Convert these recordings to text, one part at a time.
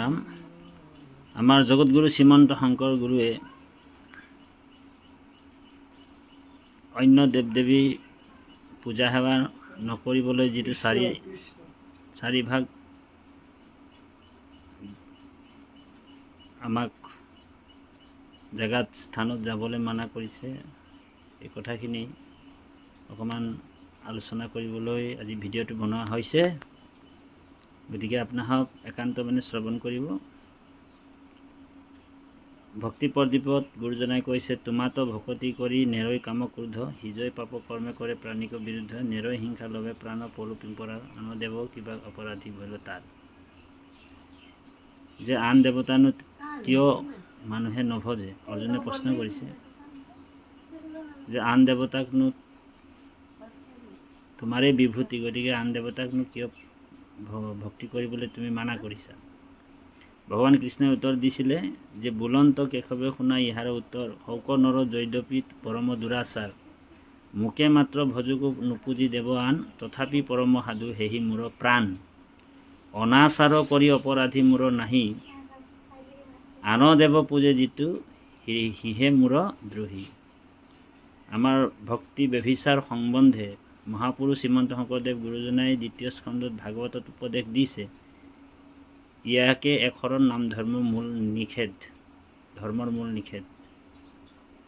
ৰাম। আমাৰ জগতগুৰু শ্ৰীমন্ত শংকৰ গুৰুৱে অন্য দেৱ দেৱী পূজা সেৱা নকৰিবলৈ যিটো চাৰিভাগ আমাক জেগাত স্থানত যাবলৈ মানা কৰিছে, এই কথাখিনি অকণমান আলোচনা কৰিবলৈ আজি ভিডিঅ'টো বনোৱা হৈছে। গতিকে আপোনাক একান্তমনে শ্ৰৱণ কৰিব। ভক্তি প্ৰদীপত গুৰুজনাই কৈছে, তোমাতো ভকতি কৰি নেৰৈ কাম ক্ৰোধ, সিজৈ পাপ কৰ্মে কৰে প্ৰাণীক বিৰুদ্ধ, নেৰৈ হিংসা লভে প্ৰাণ পলু পিম্পৰাৰ, আন দেৱ কিবা অপৰাধী ভৈল তাৰ। যে আন দেৱতানো কিয় মানুহে নভজে? অৰ্জুনে প্ৰশ্ন কৰিছে যে আন দেৱতাকনো তোমাৰেই বিভূতি, গতিকে আন দেৱতাকনো কিয় ভক্তি কৰিবলৈ তুমি মানা কৰিছা? ভগৱান কৃষ্ণই উত্তৰ দিছিলে যে বুলন্ত কেশৱে শুনা ইহাৰ উত্তৰ, শৌক নৰ যদ্যপি পৰম দুৰাচাৰ, মোকে মাত্ৰ ভজুকো নুপুজি দেৱ আন, তথাপি পৰম সাধু হেহি মূৰ প্ৰাণ, অনাচাৰ কৰি অপৰাধী মূৰ নাহি, আন দেৱ পূজে যিটো সিহে মূৰ দ্ৰোহী। আমাৰ ভক্তি ব্যভিচাৰ সম্বন্ধে মহাপুৰুষ শ্ৰীমন্ত শংকৰদেৱ গুৰুজনাই ২য় স্কন্ধত ভাগৱতত উপদেশ দিছে। ইয়াকে একশৰণ নাম ধৰ্মৰ মূল নিষেধ।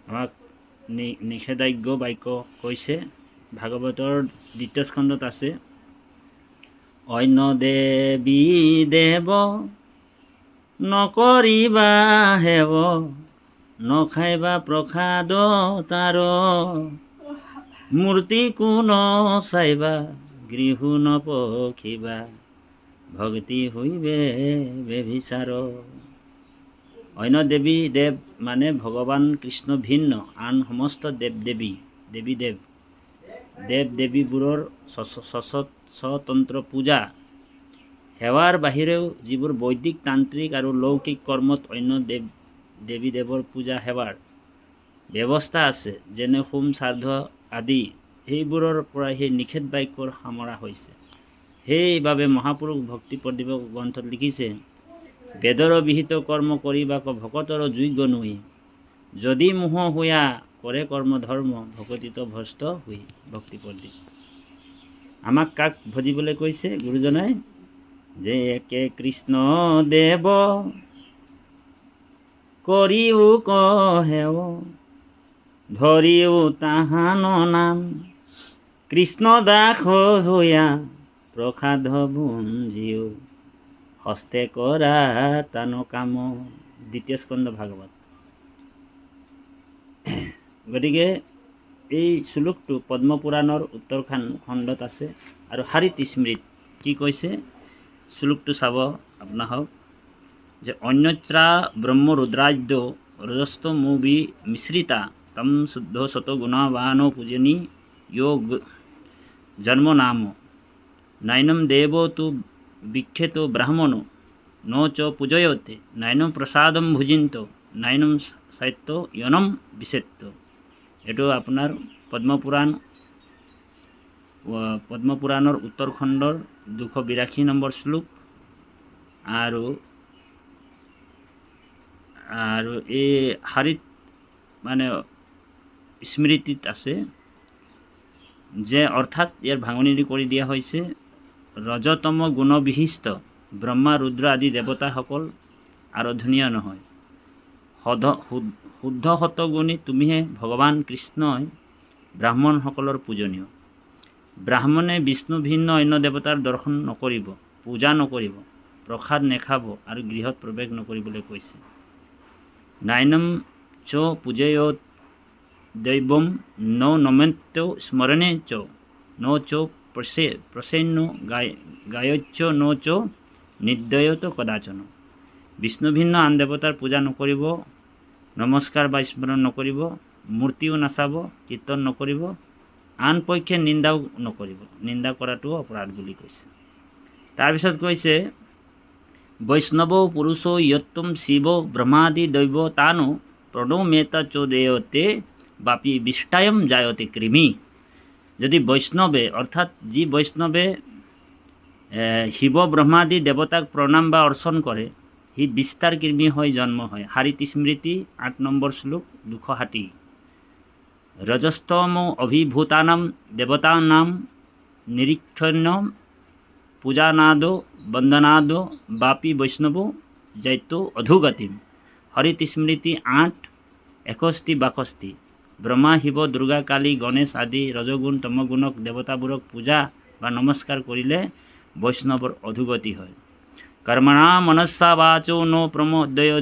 আমাক নিষেধাজ্ঞ বাক্য কৈছে। ভাগৱতৰ ২য় স্কন্ধত আছে, অন্য দেৱী দেৱ নকৰিবা হেৱ, নখাইবা প্ৰসাদ তাৰ, মূৰ্তি কোন চাইবা গৃহু নপখিবা, ভক্তি হইবে ব্যভিচাৰ। অন্য দেৱী দেৱ মানে ভগৱান কৃষ্ণ ভিন্ন আন সমস্ত দেৱ দেৱীবোৰৰ স্বতন্ত্ৰ পূজা সেৱাৰ বাহিৰেও যিবোৰ বৈদিক তান্ত্ৰিক আৰু লৌকিক কৰ্মত অন্য দেৱী দেৱৰ পূজা সেৱাৰ ব্যৱস্থা আছে, যেনে হোম শ্ৰাদ্ধ আদি, সেইবোৰৰ পৰা সেই নিষেধ বাক্যৰ সামৰা হৈছে। সেইবাবে মহাপুৰুষ ভক্তি প্ৰদীপ গ্ৰন্থত লিখিছে, বেদৰ বিহিত কৰ্ম কৰিবাক ভকতৰ যোগ্য নুই, যদি মোহ হুয়া কৰে কৰ্ম ধৰ্ম, ভকতিত ভ্ৰষ্ট হুই। ভক্তি প্ৰদীপ আমাক কাক ভজিবলৈ কৈছে গুৰুজনাই? যে একে কৃষ্ণ দেৱ কৰিও কহেও, ধৰিও তাহান নাম, কৃষ্ণ দাস হৈয়া প্ৰসাদ ভুঞ্জিও, হস্তে কৰা তান কাম। ২য় স্কন্ধ ভাগৱত। গতিকে এই শ্লোকটো পদ্মপুৰাণৰ উত্তৰ খণ্ডত আছে আৰু শাৰীত স্মৃত। কি কৈছে শ্লোকটো চাব আপোনাক, যে অন্যত্ৰা ব্ৰহ্ম ৰুদ্ৰাদ্য ৰজস্ত মুবি মিশ্ৰিতা, তম শুদ্ধ শত গুণাবান পূজনী যোগ জন্ম নাম, নৈনম দেৱ তু বিখ্যাত ব্ৰাহ্মণ, ন চ পূজয়তে, নৈনম প্ৰসাদম ভুজিন্ত, নৈনম সাহিত্য য়নম বিশেত্য। এইটো আপোনাৰ পদ্মপুৰাণৰ উত্তৰ খণ্ডৰ ২৮২ নম্বৰ শ্লোক। আৰু এই শাৰীত মানে স্মৃতিত আছে যে, অৰ্থাৎ ইয়াৰ ভাঙনি কৰি দিয়া হৈছে, ৰজতম গুণবিশিষ্ট ব্ৰহ্মা ৰুদ্ৰ আদি দেৱতাসকল আৰাধনীয় নহয়, শুদ্ধ সতগুণী তুমিহে ভগৱান কৃষ্ণই ব্ৰাহ্মণসকলৰ পূজনীয়। ব্ৰাহ্মণে বিষ্ণু ভিন্ন অন্য দেৱতাৰ দৰ্শন নকৰিব, পূজা নকৰিব, প্ৰসাদ নেখাব আৰু গৃহত প্ৰৱেশ নকৰিবলৈ কৈছে। নৈনম চ পূজেয়ত দৈৱম, ন নমন্ত্য স্মৰণে চ, ন চ প্ৰসন্ন গায়চ্য, ন চ নিৰ্দয়ত কদাচন। বিষ্ণু ভিন্ন আন দেৱতাৰ পূজা নকৰিব, নমস্কাৰ বা স্মৰণ নকৰিব, মূৰ্তিও নাচাব, কীৰ্তন নকৰিব, আন পক্ষে নিন্দাও নকৰিব। নিন্দা কৰাটো অপৰাধ বুলি কৈছে। তাৰপিছত কৈছে, বৈষ্ণৱ পুৰুষ য়ত্তম শিৱ ব্ৰহ্মাদি দৈৱতানো, প্ৰণমেতা চ দেয়তে, বাপি বিষ্টায়ম জায়তে কৃমি। যদি বৈষ্ণৱে অৰ্থাৎ যি বৈষ্ণৱে শিৱ ব্ৰহ্মাদি দেৱতাক প্ৰণাম বা অৰ্চন কৰে, সি বিস্তাৰ কৃমি হৈ জন্ম হয়। হাৰিত স্মৃতি 8 নম্বৰ শ্লোক 260। ৰজস্তম অভিভূতানাম দেৱতানাম নিৰীক্ষণ্য পূজানাদো বন্দনাদো বাপি বৈষ্ণৱ জৈতো অধোগতিম। হৰিত স্মৃতি 8:61-62। ব্ৰহ্মা শিৱ দুৰ্গা কালী গণেশ আদি ৰজগুণ তমগুণক দেৱতাবোৰক পূজা বা নমস্কাৰ কৰিলে বৈষ্ণৱৰ অধোগতি হয়। কৰ্মণা মনস্সা বাচো নো প্ৰমোদয়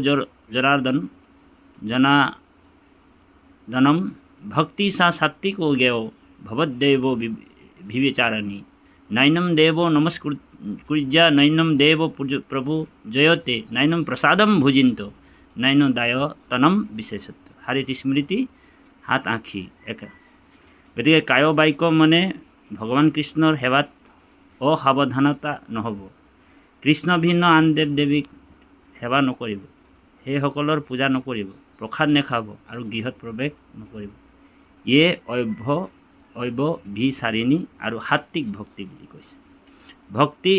জনাৰ্দন জনাৰ্দনম ভক্তি সা সাত্বিকো জ্ঞেয় ভবদ্দেৱ বিবিচাৰণী। নৈনম দেৱ নমস্কৃজ্য নৈনম দেৱ প্ৰভু জয়তে নৈনম প্ৰসাদম ভুজিন্ত নৈন দায়তনম বিশেষত্ব। হাৰিত স্মৃতি 7:81। গতিকে কায় বাক্য মানে ভগৱান কৃষ্ণৰ সেৱাত অসাৱধানতা নহ'ব। কৃষ্ণ ভিন্ন আন দেৱ দেৱীক সেৱা নকৰিব, সেইসকলৰ পূজা নকৰিব, প্ৰসাদ নেখাব আৰু গৃহত প্ৰৱেশ নকৰিব। ইয়ে অব্যভিচাৰিণী আৰু সাত্বিক ভক্তি বুলি কৈছে। ভক্তি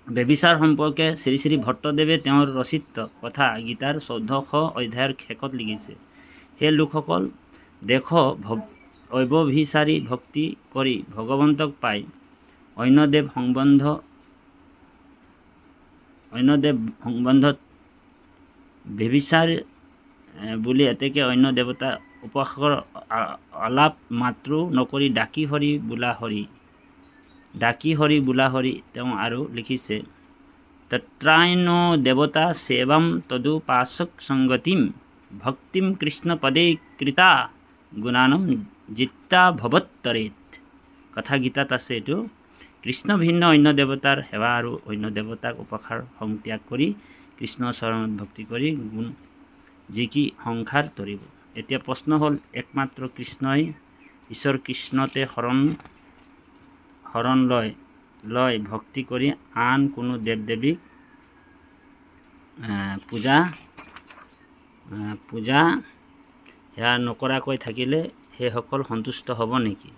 ব্যভিচাৰ সম্পৰ্কে শ্ৰী শ্ৰী ভট্টদেৱে তেওঁৰ ৰচিত কথা গীতাৰ 1400 অধ্যায়ৰ শেষত লিখিছে। সেই লোকসকল দেখ অব্যভিচাৰী ভক্তি কৰি ভগৱন্তক পায়, অন্য দেৱ সংবন্ধত ব্যভিচাৰ বুলি এতেকে অন্য দেৱতা উপাসকৰ আলাপ মাত্ৰো নকৰি ডাকি হৰি বোলা হৰি। তেওঁ আৰু লিখিছে তত্ৰায়ণ দেৱতা সেৱাম তদুপাসক সংগতিম ভক্তিম কৃষ্ণ পদে কৃতা গুণানম জিত্তা ভৱত্তৰেত। কথা গীতাত আছে এইটো। কৃষ্ণ ভিন্ন অন্য দেৱতাৰ সেৱা আৰু অন্য দেৱতাক উপাসাৰ সংত্যাগ কৰি কৃষ্ণৰ চৰণত ভক্তি কৰি গুণ জিকি সংসাৰ তৰিব। এতিয়া প্ৰশ্ন হ'ল, একমাত্ৰ কৃষ্ণই ঈশ্বৰ কৃষ্ণতে শৰণ লয় ভক্তি কৰি আন কোনো দেৱ দেৱীক পূজা সেৱা নকৰাকৈ থাকিলে সেইসকল সন্তুষ্ট হ'ব নেকি?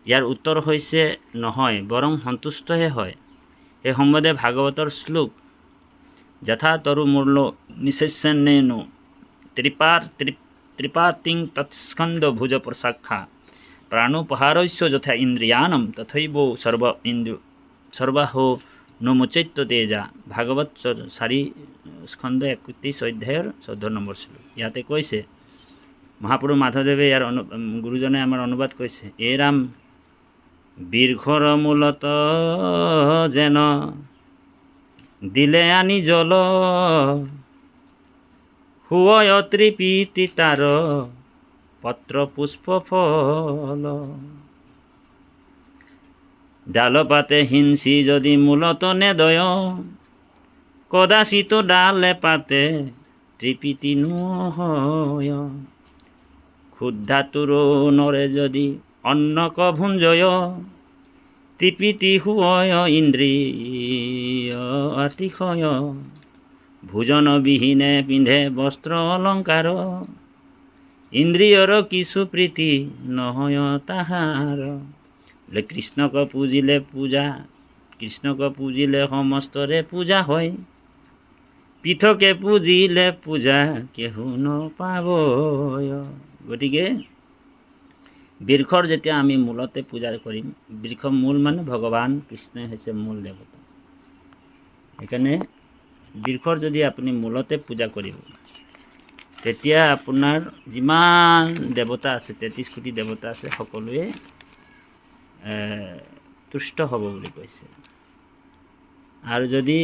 ইয়াৰ উত্তৰ হৈছে নহয়, বৰং সন্তুষ্টহে হয়। এই সম্বন্ধে ভাগৱতৰ শ্লোক যথা তৰু মূৰ্ল নিশেষণেনো ত্ৰিপাতিং তৎস্কন্দ ভুজ প্ৰশাখা প্ৰাণোপহাৰস্য যথা ইন্দ্ৰিয়াণম তথৈব সৰ্বাহো নমুচৈত্য তেজা। ভাগৱত 4 স্কন্ধ 31 অধ্যায়ৰ 14 নম্বৰ শ্লোক। ইয়াতে কৈছে, মহাপুৰুষ মাধৱদেৱে ইয়াৰ গুৰুজনে আমাৰ অনুবাদ কৈছে, এ ৰাম বীৰঘৰ মূলত যেন দিলে আনি জল হুয় ত্ৰিপীতি তাৰ পত্ৰ পুষ্প ফল। ডাল পাতে হিংসি যদি মূলত নেদয় কদাচিত ডালে পাতে ত্ৰিপীতি নহয়। ক্ষুদ্ধাতুৰ নৰে যদি অন্নক ভুঞ্জয় ত্ৰিপীতি হুয় ইন্দ্ৰিয় অতিশয়। ভোজন বিহীনে পিন্ধে বস্ত্ৰ অলংকাৰ ইন্দ্ৰিয়ৰ কিছু প্ৰীতি নহয় তাহাৰ। কৃষ্ণক পুজিলে সমস্তৰে পূজা হয়, পৃথকে পুজিলে পূজা কেহু নপাবয়। গতিকে বৃক্ষৰ যেতিয়া আমি মূলতে পূজা কৰিম, বৃক্ষ মূল মানে ভগৱান কৃষ্ণই হৈছে মূল দেৱতা। সেইকাৰণে বৃক্ষৰ যদি আপুনি মূলতে পূজা কৰিব, তেতিয়া আপোনাৰ যিমান দেৱতা আছে, 33 কোটি দেৱতা আছে, সকলোৱে তুষ্ট হ'ব বুলি কৈছে। আৰু যদি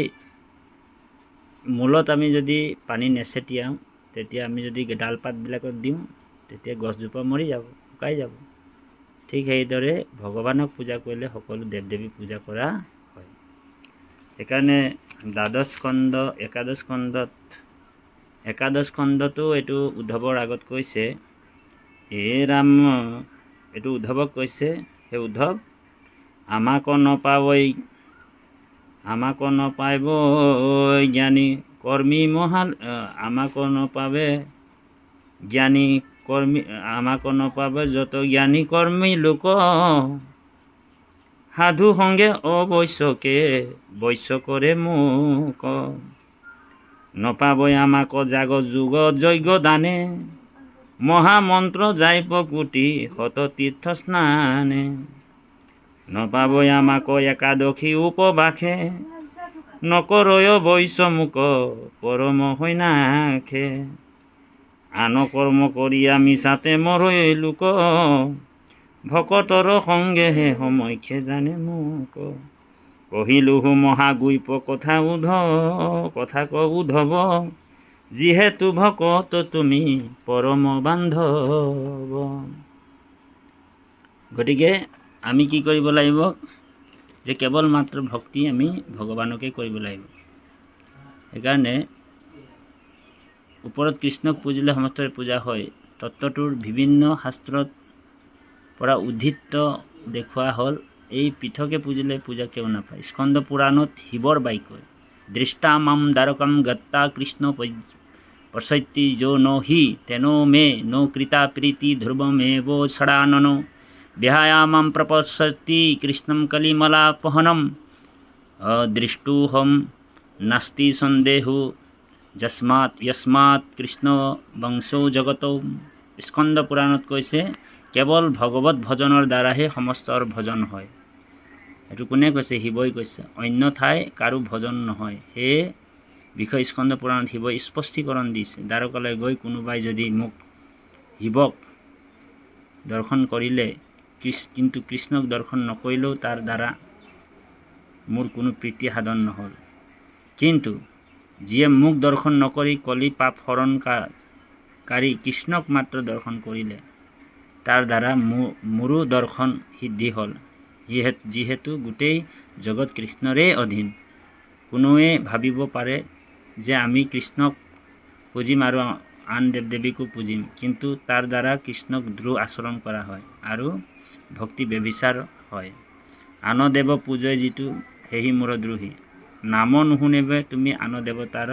মূলত আমি যদি পানী নেছেটিয়াওঁ, তেতিয়া আমি যদি ডাল পাতবিলাকত দিওঁ, তেতিয়া গছজোপা মৰি যাব, শুকাই যাব। ঠিক সেইদৰে ভগৱানক পূজা কৰিলে সকলো দেৱ দেৱীক পূজা কৰা হয়। সেইকাৰণে একাদশ খণ্ডতো এইটো উদ্ধৱৰ আগত কৈছে, হে ৰাম, এইটো উদ্ধৱক কৈছে, হে উদ্ধৱ আমাক নপাব জ্ঞানী কৰ্মী আমাক নপাবে যত জ্ঞানী কৰ্মী লোক সাধু সংগে অবশ্যকে বৈশ্য কৰে মোক। নপাবই আমাক জাগ যুগ যজ্ঞ দানে, মহামন্ত্ৰ যায় প্ৰকৃতি শত তীৰ্থ স্নানে। নপাবই আমাক একাদশী উপবাসে, নকৰয় বৈশ্যমুখ পৰম হৈনাখে। আন কৰ্ম কৰি আমি চাতে মৰৈ লোক, ভকতৰ সংগেহে সমক্ষে জানে মোক। কহিলোহু মহাগুইপ কথা উদ্ধৱ, যিহেতু ভকত তুমি পৰম বান্ধৱ। গতিকে আমি কি কৰিব লাগিব, যে কেৱল মাত্ৰ ভক্তি আমি ভগৱানকে কৰিব লাগিব। সেইকাৰণে ওপৰত কৃষ্ণক পুজিলে সমস্তৰে পূজা হয়, তত্ত্বটোৰ বিভিন্ন শাস্ত্ৰত পৰা উদ্ধৃত দেখুওৱা হ'ল। এই পৃথকে পুজিলে পূজা কিয় নাপায়। স্কন্দ পুৰাণত শিৱৰ বাক্য, দৃষ্টা মাম দ্বাৰকাম গত্তা কৃষ্ণ পশ্যতি যো ন হি তেনো মে ন কৃতা প্ৰীতি ধ্ৰুৱমেৱ ষড়ানন। বিহায়া মাম প্ৰপশ্যতি কৃষ্ণম কলিমলাপহনম, দৃষ্টুহম নাস্তি সন্দেহো যস্মাৎ কৃষ্ণ বংশো জগত। স্কন্দ পুৰাণত কৈছে, কেৱল ভগৱত ভজনৰ দ্বাৰাহে সমস্তৰ ভজন হয়। এইটো কোনে কৈছে? শিৱই কৈছে, অন্য ঠাই কাৰো ভজন নহয়। সেয়ে বিষয় স্কন্দ পুৰাণত শিৱই স্পষ্টীকৰণ দিছে। দ্বাৰকালৈ গৈ কোনোবাই যদি মোক শিৱক দৰ্শন কৰিলে, কিন্তু কৃষ্ণক দৰ্শন নকৰিলেও তাৰ দ্বাৰা মোৰ কোনো প্ৰীতি সাধন নহ'ল। কিন্তু যিয়ে মোক দৰ্শন নকৰি কলি পাপ হৰণকাৰী কৃষ্ণক মাত্ৰ দৰ্শন কৰিলে, তাৰ দ্বাৰা মোৰো দৰ্শন সিদ্ধি হ'ল। যিহেতু গোটেই জগত কৃষ্ণৰে অধীন। কোনোৱে ভাবিব পাৰে যে আমি কৃষ্ণক পুজিম আৰু আন দেৱ দেৱীকো পুজিম, কিন্তু তাৰ দ্বাৰা কৃষ্ণক দ্ৰোহ আচৰণ কৰা হয় আৰু ভক্তি ব্যভিচাৰ হয়। আন দেৱ পূজয় যিটো সেহি মোৰ দ্ৰোহী। নাম নুশুনিবে তুমি আন দেৱতাৰ,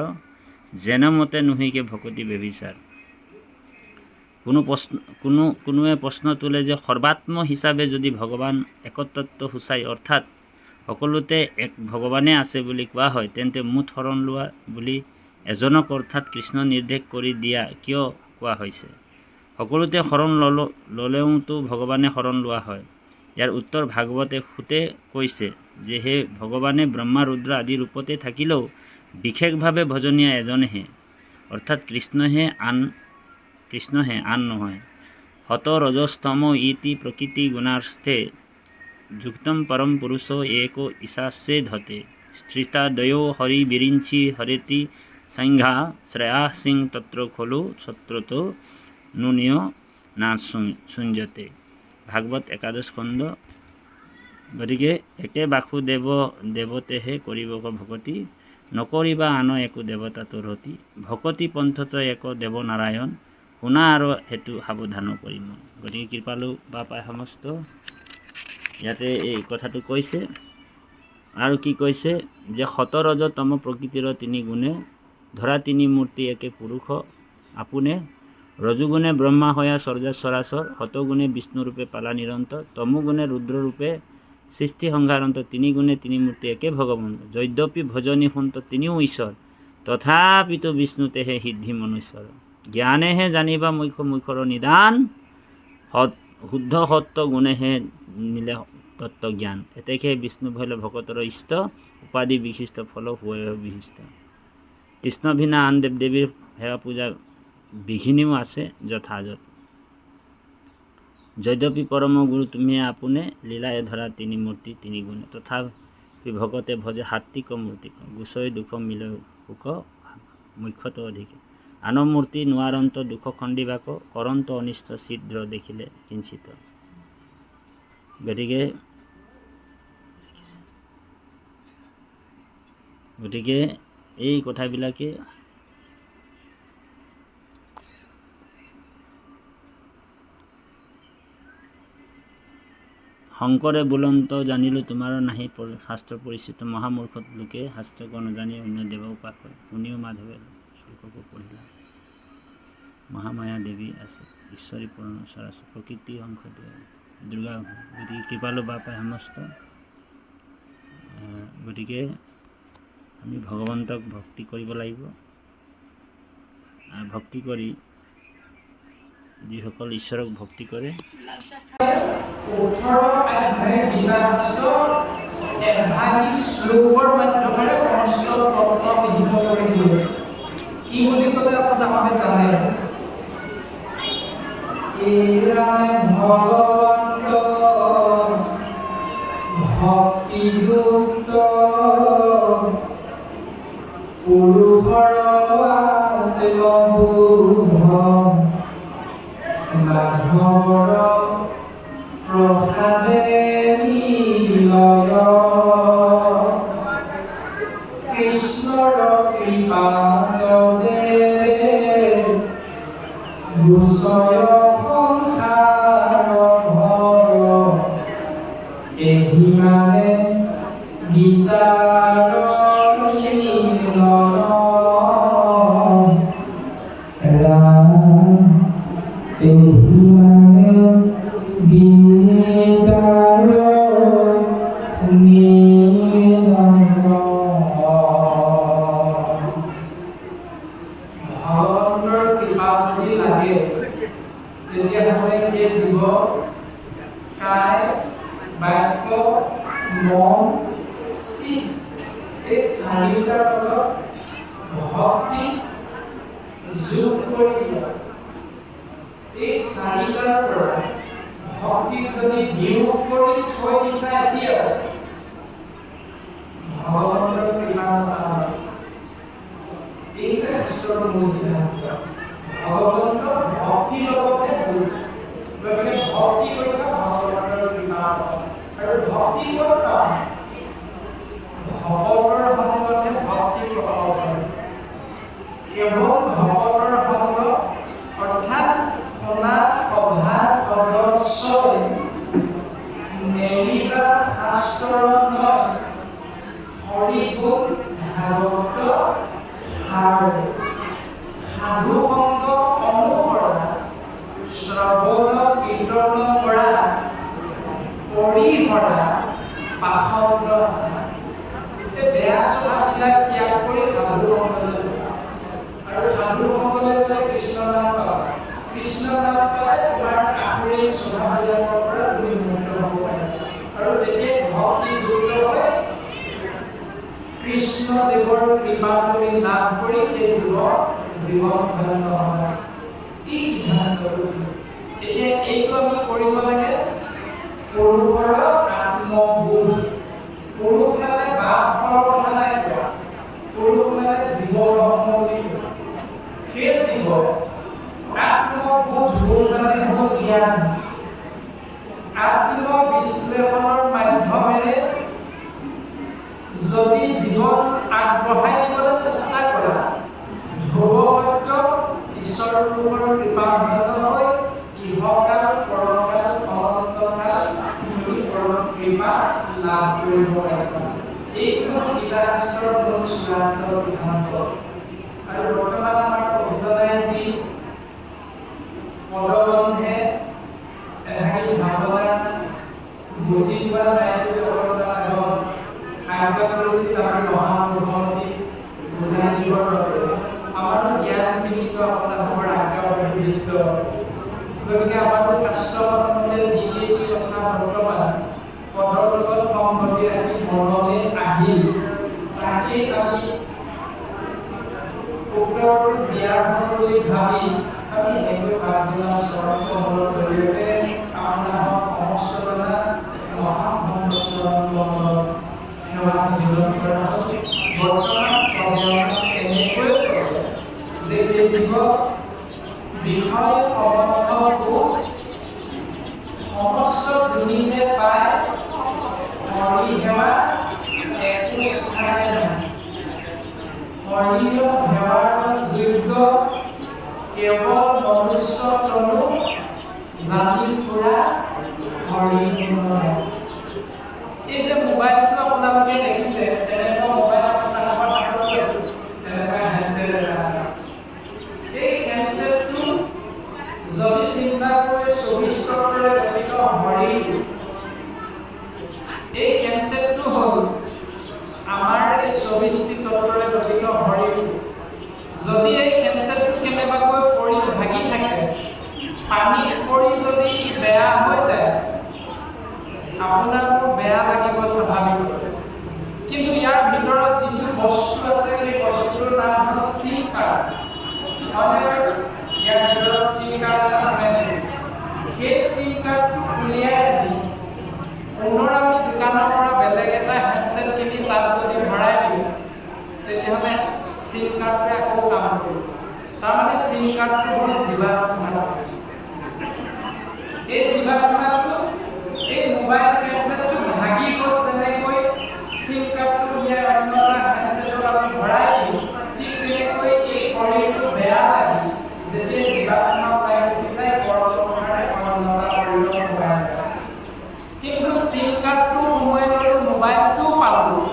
যেনমতে নুহিকে ভকতি ব্যভিচাৰ। কোনোৱে প্ৰশ্ন তোলে যে সৰ্বাত্ম হিচাপে যদি ভগৱান একতত্ব সূচায়, অৰ্থাৎ সকলোতে এক ভগৱানে আছে বুলি কোৱা হয়, তেন্তে মুঠ শৰণ লোৱা বুলি এজনক অৰ্থাৎ কৃষ্ণ নিৰ্দেশ কৰি দিয়া কিয় কোৱা হৈছে? সকলোতে শৰণ ল'লেওতো ভগৱানে শৰণ লোৱা হয়। ইয়াৰ উত্তৰ ভাগৱতে সুতে কৈছে যে হে ভগৱানে ব্ৰহ্মা ৰুদ্ৰ আদি ৰূপতে থাকিলেও বিশেষভাৱে ভজনীয় এজনেহে, অৰ্থাৎ কৃষ্ণহে আন নহয়। হত ৰজস্তম ইতি প্ৰকৃতি গুণাৰ্থে, যুক্তম পৰম পুৰুষ एको ঈশাস্যে ধতে। স্থিতাদয়ো হৰি বিৰিঞ্চি হৰেতি সংঘা, শ্ৰেয়া সিং তত্ৰ খলু সত্ৰতো নুনিয় না সুঞ্জতে। ভাগৱত ১১ স্কন্ধ। গতিকে একে বাসুদেৱ দেৱতেহে কৰিব ভকতি, নকৰিবা আন একো দেৱতা তৰতি। ভকতি পন্থত এক দেৱ নাৰায়ণ, শুনা আৰু সেইটো সাৱধান কৰি মন। গতিকে কৃপালু বাপাই সমস্ত ইয়াতে এই কথাটো কৈছে। আৰু কি কৈছে, যে শত ৰজ তম প্ৰকৃতিৰ তিনি গুণে, ধৰা তিনি মূৰ্তি একে পুৰুষ আপোনে। ৰজুগুণে ব্ৰহ্মা হয়া সৰ্জা চৰাচৰ, শতগুণে বিষ্ণুৰূপে পালা নিৰন্তৰ। তমোগুণে ৰুদ্ৰৰূপে সৃষ্টি সংহাৰন্ত, তিনি গুণে তিনি মূৰ্তি একে ভগৱন্ত। যদ্যপি ভজনী সন্ত তিনিও ঈশ্বৰ, তথাপিতো বিষ্ণুতেহে সিদ্ধি মনুষ্যৰ। জ্ঞানেহে জানিবা মুখ্যৰ নিদান, শুদ্ধ সত্য গুণেহে নিলে তত্ত্ব জ্ঞান। এতেকে বিষ্ণু ভৈল ভকতৰ ইষ্ট, উপাধি বিশিষ্ট ফল হুৱে বিশিষ্ট। কৃষ্ণ ভিনা আন দেৱ দেৱীৰ সেৱা পূজা বিঘিনিও আছে যথাযথ। যদ্যপি পৰম গুৰু তুমিয়ে আপোনে, লীলায়ে ধৰা তিনি মূৰ্তি তিনি গুণে। তথাপি ভকতে ভজে সাত্বিক মূৰ্তিক, গুচৈ দুখ মিলয় সুখ মুখ্যত অধিকে। আন মূৰ্তি নোৱাৰন্ত দুখ খণ্ডিবাক, কৰন্ত অনিষ্ট ছিদ্ৰ দেখিলে কিঞ্চিত। গতিকে এই কথাবিলাকে শংকৰে বুলন্ত জানিলো তোমাৰ নাহি শাস্ত্ৰ পৰিচিত, মহামূৰ্খ লোকে শাস্ত্ৰক নজানি অন্য দেৱ উপাস হয়। শুনিও মাধৱে শ্লোককো পঢ়িলা, মহামায়া দেৱী আছে ঈশ্বৰী পূৰ্ণ চৰাচৰ, প্ৰকৃতি অংশ দুৰ্গা। গতিকে কৃপালু বাপাই সমস্ত। গতিকে আমি ভগৱন্তক ভক্তি কৰিব লাগিব। ভক্তি কৰি যিসকল ঈশ্বৰক ভক্তি কৰে 18 অধ্যায় গীতাস্থ এভাগী শ্লোকৰ মাধ্যমেৰে সমস্ত তত্ত্ব বিহিত কৰি দিয়ে কি বুলি ক'লে আপোনালোকে জানে এৰাই ভগৱন্ত ভক্তিযুক্ত পুৰুষৰ মাধৱৰ প্ৰসাদে নিলয় কৃষ্ণৰ কৃপাত যে গুচয় সংসাৰ ভয় এহি মানে গীতাৰ যদি এই কেঞ্চাৰটো কেনে ইয়াৰ ভিতৰত SIM কাৰ্ড এটা সোমাই থাকে। সেই SIM কাৰ্ডটো উলিয়াই দি পুনৰ আমি দোকানৰ পৰা বেলেগ এটা হেণ্ডছেট কিনি তাত যদি ভৰাই দিওঁ তেতিয়াহ'লে SIM কাৰ্ডটোৱে আকৌ কাম কৰিব। তাৰমানে SIM কাৰ্ডটো হ'ল জীৱাত্মা। এই জীৱাত্মাটো এই মোবাইল হেণ্ডছেটটো ভাগি গ'ল যেনেকৈ SIM কাৰ্ডটো উলিয়াই অন্য এটা হেণ্ডছেটত আমি ভৰাই দিওঁ, ঠিক তেনেকৈ এই শৰীৰটো বেয়া লাগি যেতিয়া জীৱাত্মা ওলাই গুচি যায় পৰলোকৰে অন্যতা শৰীৰৰ মোবাইল। কিন্তু SIM কাৰ্ডটো সোমাই ল'লো, মোবাইলটোও পালোঁ,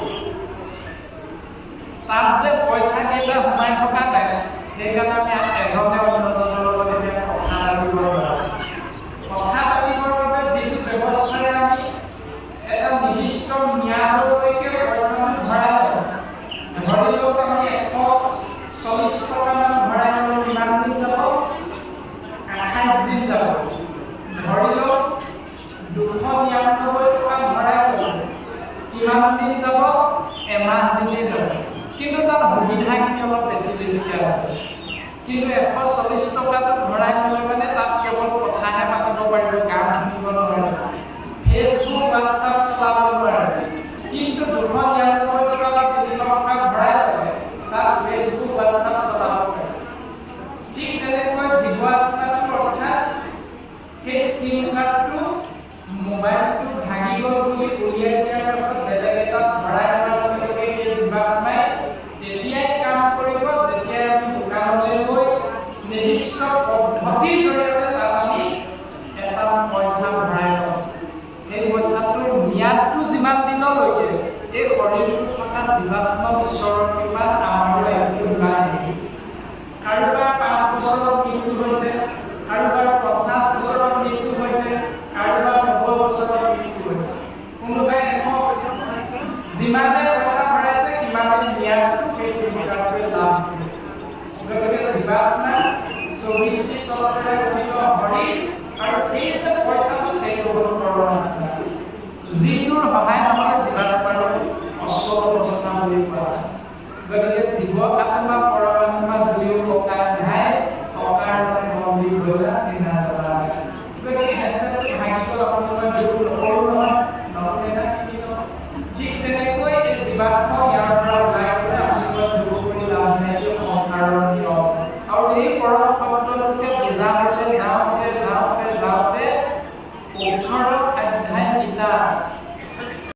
তাত যে পইচা কেইটা সোমাই থকা নাই সেইকাৰণে আমি এজনে অন্যজনৰ লগত এতিয়া কথা পাতিব নোৱাৰোঁ। কথা পাতিবৰ বাবে যিটো ব্যৱস্থাৰে আমি এটা নিৰ্দিষ্ট ম্যাদলৈকে পইচাটো ভৰাই লওঁ, ধৰি লওক আমি 140 টকামান ভৰাই ল'লোঁ, কিমান দিন যাব? 28 দিন যাব। ধৰি লওক 299 টকা ভৰাই ল'লোঁ, কিমান দিন যাব? এমাহ দিনেই যাব। কিন্তু তাত সুবিধাখিনি অলপ বেছিকৈ আছে। কিন্তু 140 টকাটো ভৰাই ল'লে মানে তাত কেৱল কথাহে পাতিব পাৰিব, গান শুনিব নোৱাৰিব, ফেচবুক হোৱাটছআপ চলাব নোৱাৰিব। কিন্তু 299 টকা বা 300 টকা ভৰাই ল'লে তাত ফেচবুক হোৱাটছআপ চলাব পাৰিব। ঠিক তেনেকৈ জীৱাত্মাটো অৰ্থাৎ সেই SIM কাৰ্ডটো মোবাইলটো ভাগি গ'ল বুলি উলিয়াই দিয়াৰ পাছত বেলেগ এটাত ভৰাই লোৱাৰ লগে লগে সেই জীৱাত্মাই তেতিয়াই কাম কৰিব যেতিয়াই আমি দোকানলৈ গৈ নিৰ্দিষ্ট পদ্ধতিৰ জৰিয়তে তাত আমি এটা পইচা ভৰাই লওঁ। সেই পইচাটোৰ ম্যাদটো যিমান দিনলৈকে এই শৰীৰটোত থকা জীৱাত্মা ঈশ্বৰৰ কৃপাত আমালৈ একো ওলাই নাহে। কাৰোবাৰ 5 বছৰত মৃত্যু হৈছে, কাৰোবাৰ 50 বছৰত মৃত্যু হৈছে, কাৰোবাৰ 90 বছৰত মৃত্যু হৈছে, কোনোবাই 100 যিমানে পইচা ভৰাইছে সিমানে ম্যাদটো সেই SIM কাৰ্ডটোৱে লাভ কৰিছে। গতিকে জীৱাত্মা 24টি তলতে গঠিত শৰীৰ আৰু সেই যে পইচাটো সেইটো হ'ল পৰমাত্মা, যিটোৰ সহায় নহ'লে জীৱাত্মাৰো অচল অৱস্থা বুলি কোৱা হয়। গতিকে জীৱ আত্মা পৰমাত্মা দুয়ো ককাই ভাই, ককাৰ বন্দী গলা চিনা জনা। গতিকে হেণ্ডছেটটো ভাগি গ'ল, আপোনালোকে দুয়ো নকৰোঁ নহয়, নকৰে না কিনো। ঠিক তেনেকৈ এই জীৱাত্মা ইয়াৰ পৰা ওলাই গ'লে আপোনালোকে দুয়ো কৰি লাভ নাই, এইটো সংসাৰৰ নিয়ম। আৰু এই পৰম শব্দটোকে বুজাবলৈ যাওঁতে 18 অধ্যায় কিতাপ